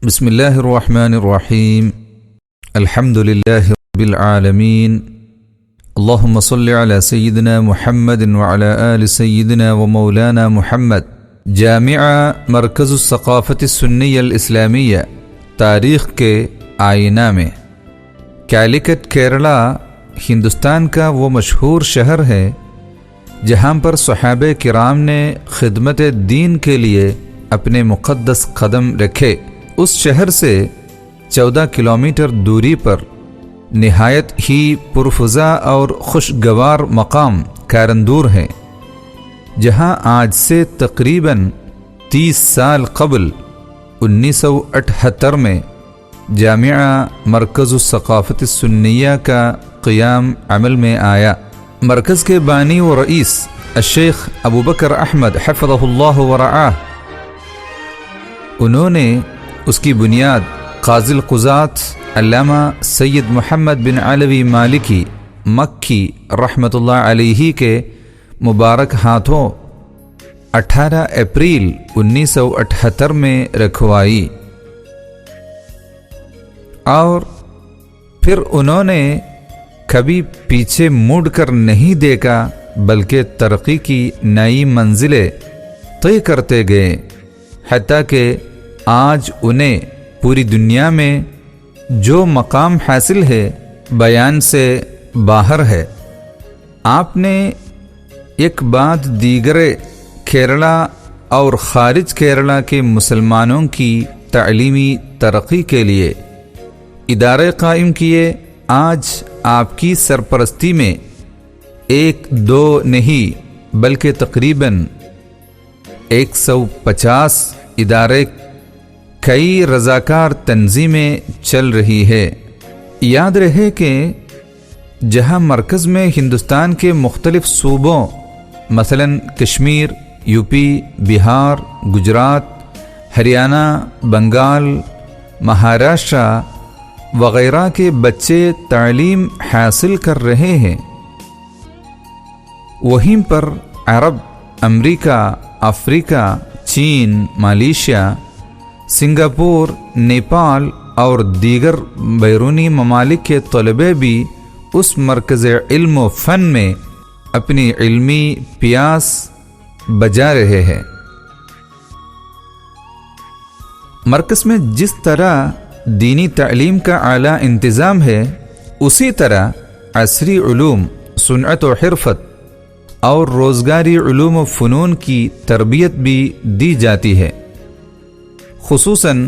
بسم اللہ الرحمن الرحیم الحمد للہ رب العالمین اللہم صل علی سیدنا محمد وعلی آل سیدنا و مولانا محمد۔ جامعہ مرکز الثقافت السنیہ الاسلامیہ تاریخ کے آئینہ میں کالیکٹ کیرلا ہندوستان کا وہ مشہور شہر ہے جہاں پر صحابہ کرام نے خدمت دین کے لیے اپنے مقدس قدم رکھے۔ اس شہر سے 14 کلومیٹر دوری پر نہایت ہی پرفضا اور خوشگوار مقام کارندور ہے، جہاں آج سے تقریباً 30 سال قبل 1978 میں جامعہ مرکز الثقافت السنیہ کا قیام عمل میں آیا۔ مرکز کے بانی و رئیس الشیخ ابو بکر احمد حفظہ اللہ ورعاہ، انہوں نے اس کی بنیاد قاضی القضات علامہ سید محمد بن علوی مالکی مکی رحمۃ اللہ علیہ کے مبارک ہاتھوں 18 اپریل 1978 میں رکھوائی، اور پھر انہوں نے کبھی پیچھے مڑ کر نہیں دیکھا، بلکہ ترقی کی نئی منزلیں طے کرتے گئے، حتیٰ کہ آج انہیں پوری دنیا میں جو مقام حاصل ہے بیان سے باہر ہے۔ آپ نے ایک بات دیگر کیرلا اور خارج کیرلا کے مسلمانوں کی تعلیمی ترقی کے لیے ادارے قائم کیے۔ آج آپ کی سرپرستی میں 1-2 نہیں بلکہ تقریباً 150 ادارے، کئی رضاکار تنظیمیں چل رہی ہے۔ یاد رہے کہ جہاں مرکز میں ہندوستان کے مختلف صوبوں مثلا کشمیر، یوپی، بہار، گجرات، ہریانہ، بنگال، مہاراشٹر وغیرہ کے بچے تعلیم حاصل کر رہے ہیں، وہیں پر عرب، امریکہ، افریقہ، چین، ملیشیا، سنگاپور، نیپال اور دیگر بیرونی ممالک کے طلباء بھی اس مرکز علم و فن میں اپنی علمی پیاس بجا رہے ہیں۔ مرکز میں جس طرح دینی تعلیم کا اعلیٰ انتظام ہے، اسی طرح عصری علوم، صنعت و حرفت اور روزگاری علوم و فنون کی تربیت بھی دی جاتی ہے۔ خصوصاً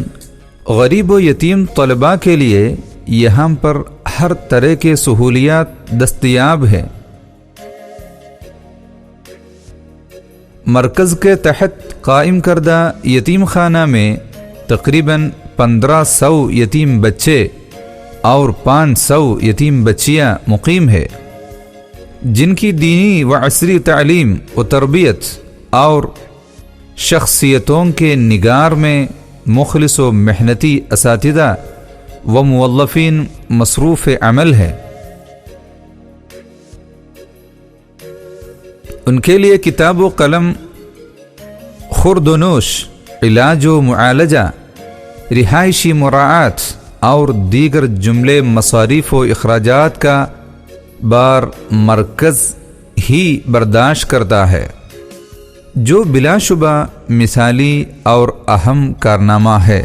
غریب و یتیم طلباء کے لیے یہاں پر ہر طرح کے سہولیات دستیاب ہے۔ مرکز کے تحت قائم کردہ یتیم خانہ میں تقریباً 1500 یتیم بچے اور 500 یتیم بچیاں مقیم ہے، جن کی دینی و عصری تعلیم و تربیت اور شخصیتوں کے نگار میں مخلص و محنتی اساتذہ و مولفین مصروف عمل ہے۔ ان کے لیے کتاب و قلم، خورد و نوش، علاج و معالجہ، رہائشی مراعات اور دیگر جملے مصاریف و اخراجات کا بار مرکز ہی برداشت کرتا ہے، جو بلا شبہ مثالی اور اہم کارنامہ ہے۔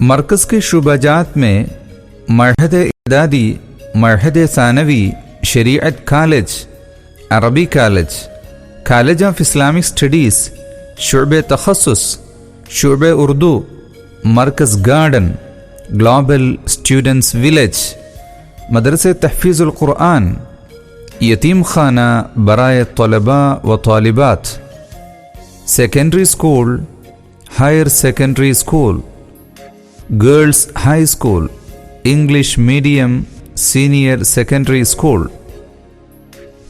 مرکز کے شعبہ جات میں معہد اعدادی، معہد ثانوی، شریعت کالج، عربی college, college of Islamic studies, شعبہ تخصص، شعبہ اردو، مرکز گارڈن، گلوبل اسٹوڈنٹس ولیج، مدرسہ تحفیظ القرآن، یتیم خانہ برائے طلباء و طالبات، secondary school, higher secondary school, girls high school, English medium senior secondary school,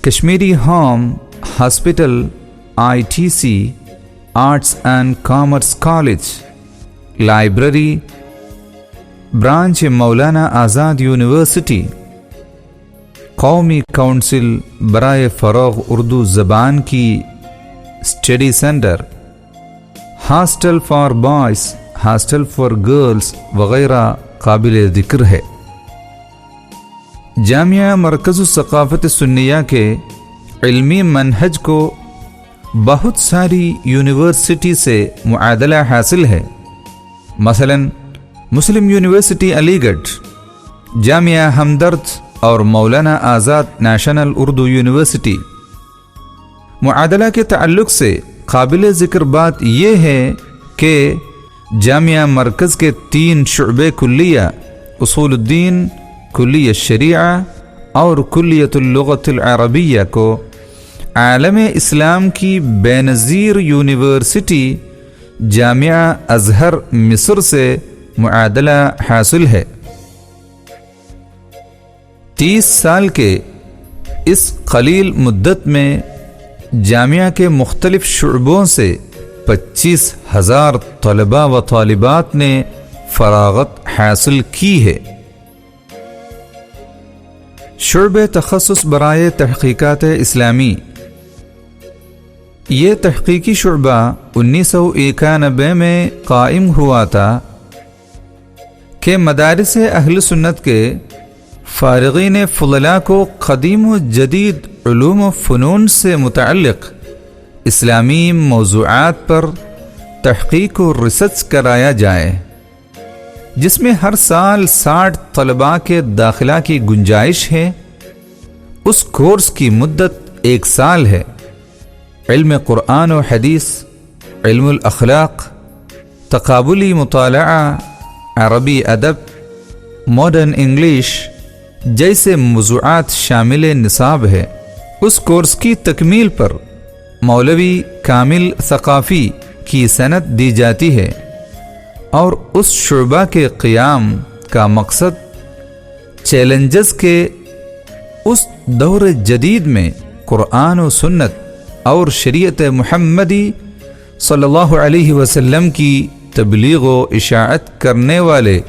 Kashmiri home, hospital, ITC، arts and commerce college, library, branch Maulana Azad university, قومی کونسل برائے فروغ اردو زبان کی study centre, hostel for boys, hostel for girls وغیرہ قابل ذکر ہے۔ جامعہ مرکز الثقافت سنیہ کے علمی منہج کو بہت ساری یونیورسٹی سے معادلہ حاصل ہے، مثلا مسلم یونیورسٹی علی گڑھ، جامعہ ہمدرد اور مولانا آزاد نیشنل اردو یونیورسٹی۔ معادلہ کے تعلق سے قابل ذکر بات یہ ہے کہ جامعہ مرکز کے 3 شعبے کلیہ اصول الدین، کلیہ شریعہ اور کلیۃ اللغۃ العربیہ کو عالم اسلام کی بے نظیر یونیورسٹی جامعہ ازہر مصر سے معادلہ حاصل ہے۔ 30 سال کے اس قلیل مدت میں جامعہ کے مختلف شعبوں سے 25,000 طلباء و طالبات نے فراغت حاصل کی ہے۔ شعبہ تخصص برائے تحقیقات اسلامی، یہ تحقیقی شعبہ 1991 میں قائم ہوا تھا کہ مدارس اہل سنت کے فارغین فضلاء کو قدیم و جدید علوم و فنون سے متعلق اسلامی موضوعات پر تحقیق و ریسرچ کرایا جائے، جس میں ہر سال 60 طلباء کے داخلہ کی گنجائش ہے۔ اس کورس کی مدت 1 سال ہے۔ علم قرآن و حدیث، علم الاخلاق، تقابلی مطالعہ، عربی ادب، ماڈرن انگلش جیسے موضوعات شامل نصاب ہے۔ اس کورس کی تکمیل پر مولوی کامل ثقافی کی سند دی جاتی ہے، اور اس شعبہ کے قیام کا مقصد چیلنجز کے اس دور جدید میں قرآن و سنت اور شریعت محمدی صلی اللہ علیہ وسلم کی تبلیغ و اشاعت کرنے والے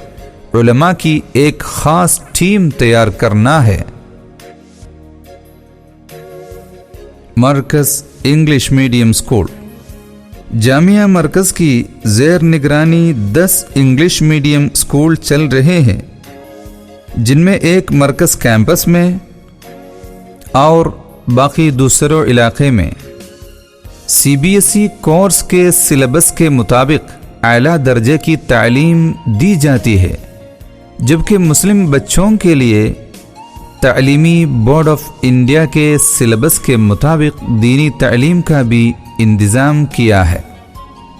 علماء کی ایک خاص ٹیم تیار کرنا ہے۔ مرکز انگلش میڈیم اسکول، جامعہ مرکز کی زیر نگرانی 10 انگلش میڈیم اسکول چل رہے ہیں، جن میں ایک مرکز کیمپس میں اور باقی دوسروں علاقے میں CBSE کورس کے سلیبس کے مطابق اعلیٰ درجے کی تعلیم دی جاتی ہے، جبکہ مسلم بچوں کے لیے تعلیمی بورڈ آف انڈیا کے سلیبس کے مطابق دینی تعلیم کا بھی انتظام کیا ہے۔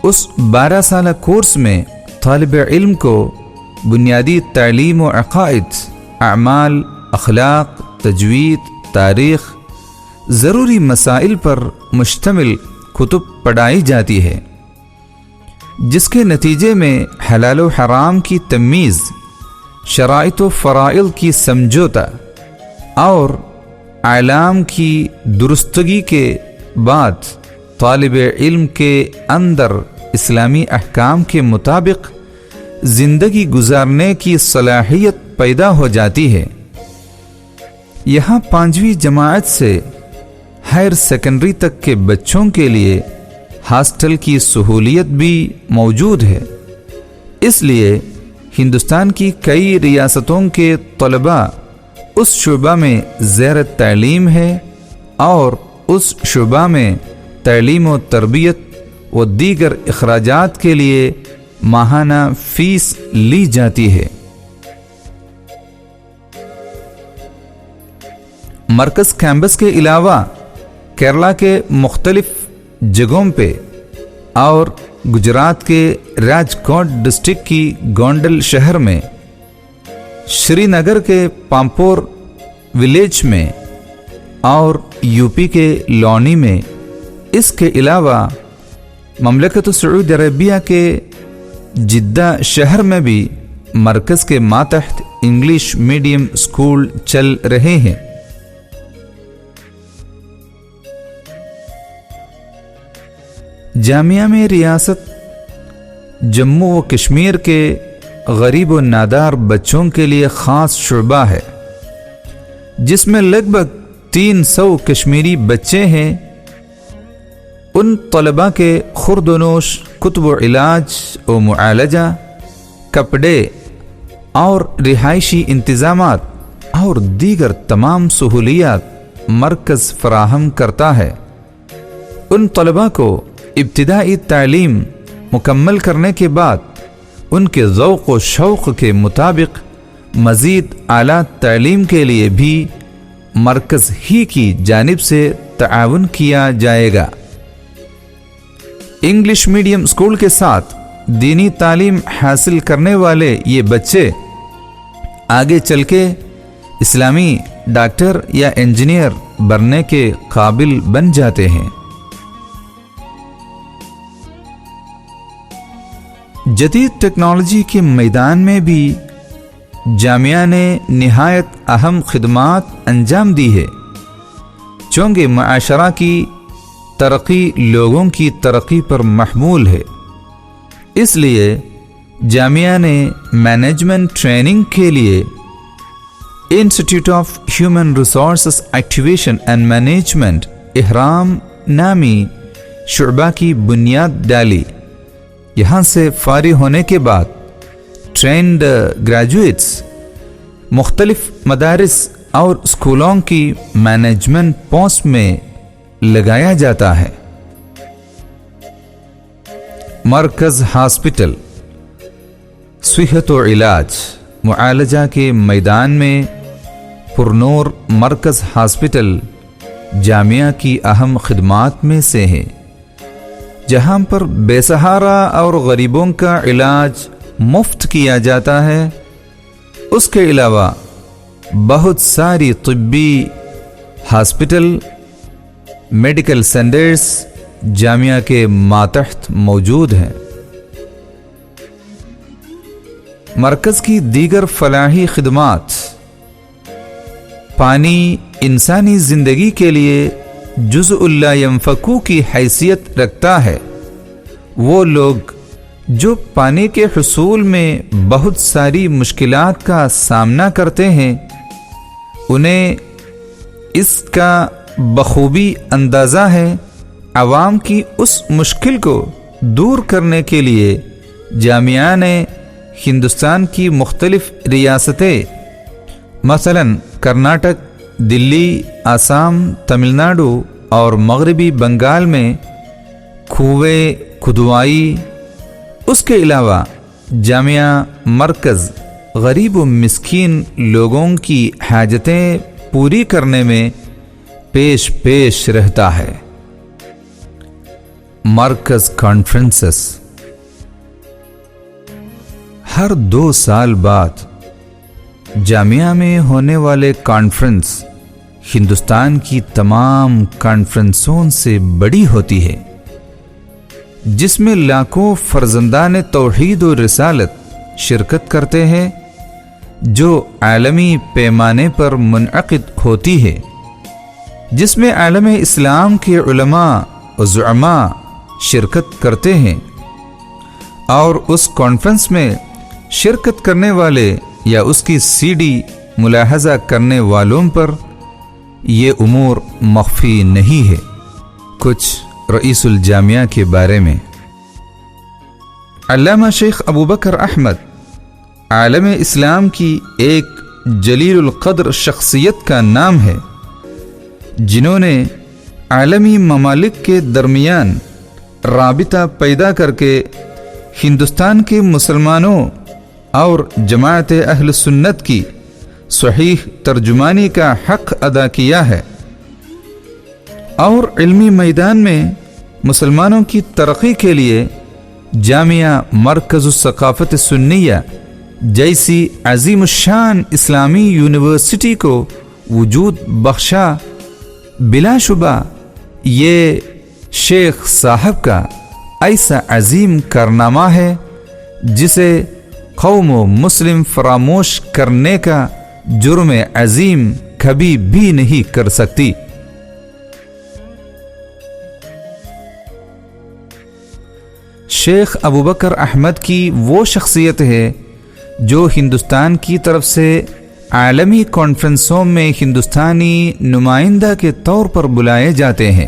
اس 12 سالہ کورس میں طالب علم کو بنیادی تعلیم و عقائد، اعمال، اخلاق، تجوید، تاریخ، ضروری مسائل پر مشتمل کتب پڑھائی جاتی ہے، جس کے نتیجے میں حلال و حرام کی تمیز، شرائط و فرائض کی سمجھوتا اور اعلام کی درستگی کے بعد طالب علم کے اندر اسلامی احکام کے مطابق زندگی گزارنے کی صلاحیت پیدا ہو جاتی ہے۔ یہاں 5ویں جماعت سے ہائر سیکنڈری تک کے بچوں کے لیے ہاسٹل کی سہولیت بھی موجود ہے، اس لیے ہندوستان کی کئی ریاستوں کے طلباء اس شعبہ میں زیر تعلیم ہے، اور اس شعبہ میں تعلیم و تربیت و دیگر اخراجات کے لیے ماہانہ فیس لی جاتی ہے۔ مرکز کیمپس کے علاوہ کیرلا کے مختلف جگہوں پہ اور گجرات کے راج کوٹ ڈسٹرکٹ کی گونڈل شہر میں، شری نگر کے پامپور ولیج میں اور UP کے لونی میں، اس کے علاوہ مملکت سعودی عربیہ کے جدہ شہر میں بھی مرکز کے ماتحت انگلش میڈیم اسکول چل رہے ہیں۔ جامعہ میں ریاست جموں و کشمیر کے غریب و نادار بچوں کے لیے خاص شعبہ ہے، جس میں لگ بھگ 300 کشمیری بچے ہیں، ان طلباء کے خورد و نوش کتب و علاج و معالجہ، کپڑے اور رہائشی انتظامات اور دیگر تمام سہولیات مرکز فراہم کرتا ہے۔ ان طلباء کو ابتدائی تعلیم مکمل کرنے کے بعد ان کے ذوق و شوق کے مطابق مزید اعلیٰ تعلیم کے لیے بھی مرکز ہی کی جانب سے تعاون کیا جائے گا۔ انگلش میڈیم اسکول کے ساتھ دینی تعلیم حاصل کرنے والے یہ بچے آگے چل کے اسلامی ڈاکٹر یا انجینئر بننے کے قابل بن جاتے ہیں۔ جدید ٹیکنالوجی کے میدان میں بھی جامعہ نے نہایت اہم خدمات انجام دی ہے، چونکہ معاشرہ کی ترقی لوگوں کی ترقی پر محمول ہے۔ اس لیے جامعہ نے مینجمنٹ ٹریننگ کے لیے institute of human resources activation and management احرام نامی شعبہ کی بنیاد ڈالی۔ یہاں سے فارغ ہونے کے بعد ٹرینڈ گریجویٹس مختلف مدارس اور اسکولوں کی مینجمنٹ پوسٹ میں لگایا جاتا ہے۔ مرکز ہاسپٹل، صحت و علاج معالجہ کے میدان میں پرنور مرکز ہاسپٹل جامعہ کی اہم خدمات میں سے ہے، جہاں پر بے سہارا اور غریبوں کا علاج مفت کیا جاتا ہے۔ اس کے علاوہ بہت ساری طبی ہاسپٹل، میڈیکل سینٹرز جامعہ کے ماتحت موجود ہیں۔ مرکز کی دیگر فلاحی خدمات: پانی انسانی زندگی کے لیے جزء لا ينفکو کی حیثیت رکھتا ہے۔ وہ لوگ جو پانی کے حصول میں بہت ساری مشکلات کا سامنا کرتے ہیں، انہیں اس کا بخوبی اندازہ ہے۔ عوام کی اس مشکل کو دور کرنے کے لیے جامعہ نے ہندوستان کی مختلف ریاستیں مثلا کرناٹک، دلی، آسام، تمل ناڈو اور مغربی بنگال میں کنویں کھدوائی۔ اس کے علاوہ جامعہ مرکز غریب و مسکین لوگوں کی حاجتیں پوری کرنے میں پیش رہتا ہے۔ مرکز کانفرنسز، ہر 2 سال بعد جامعہ میں ہونے والے کانفرنس ہندوستان کی تمام کانفرنسوں سے بڑی ہوتی ہے، جس میں لاکھوں فرزندان توحید و رسالت شرکت کرتے ہیں، جو عالمی پیمانے پر منعقد ہوتی ہے، جس میں عالم اسلام کے علماء و زعماء شرکت کرتے ہیں، اور اس کانفرنس میں شرکت کرنے والے یا اس کی سی ڈی ملاحظہ کرنے والوں پر یہ امور مخفی نہیں ہے۔ کچھ رئیس الجامعہ کے بارے میں: علامہ شیخ ابوبکر احمد عالم اسلام کی ایک جلیل القدر شخصیت کا نام ہے، جنہوں نے عالمی ممالک کے درمیان رابطہ پیدا کر کے ہندوستان کے مسلمانوں اور جماعت اہل سنت کی صحیح ترجمانی کا حق ادا کیا ہے، اور علمی میدان میں مسلمانوں کی ترقی کے لیے جامعہ مرکز الثقافت سنیہ جیسی عظیم الشان اسلامی یونیورسٹی کو وجود بخشا۔ بلا شبہ یہ شیخ صاحب کا ایسا عظیم کارنامہ ہے جسے قوم و مسلم فراموش کرنے کا جرم عظیم کبھی بھی نہیں کر سکتی۔ شیخ ابوبکر احمد کی وہ شخصیت ہے جو ہندوستان کی طرف سے عالمی کانفرنسوں میں ہندوستانی نمائندہ کے طور پر بلائے جاتے ہیں۔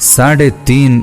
3.5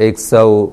100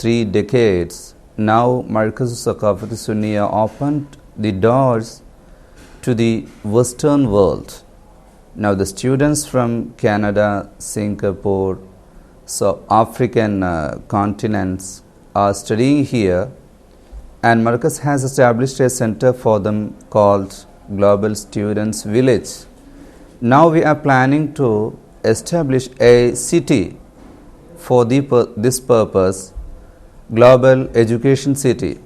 3 decades, now Markaz Saqafat Sunniya opened the doors to the Western world. Now the students from Canada, Singapore, African continents are studying here, and Markaz has established a center for them called Global Students Village. Now we are planning to establish a city for this purpose, Global Education City,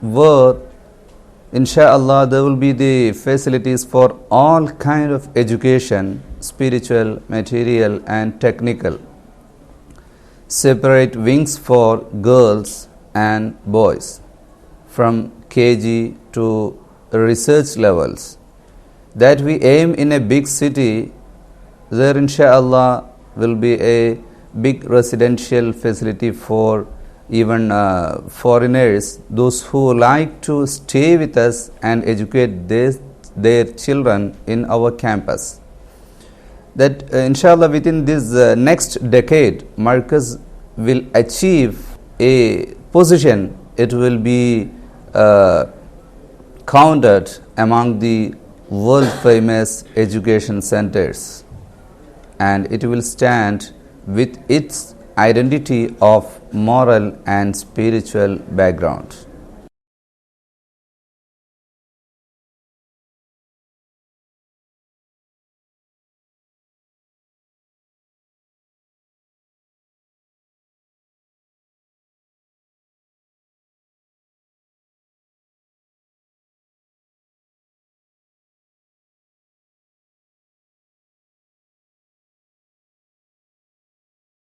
where Insha'Allah there will be the facilities for all kind of education, spiritual, material and technical. Separate wings for girls and boys from KG to research levels, that we aim in a big city, there inshallah will be a big residential facility for even foreigners, those who like to stay with us and educate their children in our campus. That inshallah within this next decade, Markaz will achieve a position, it will be counted among the world famous education centers, and it will stand with its identity of moral and spiritual background.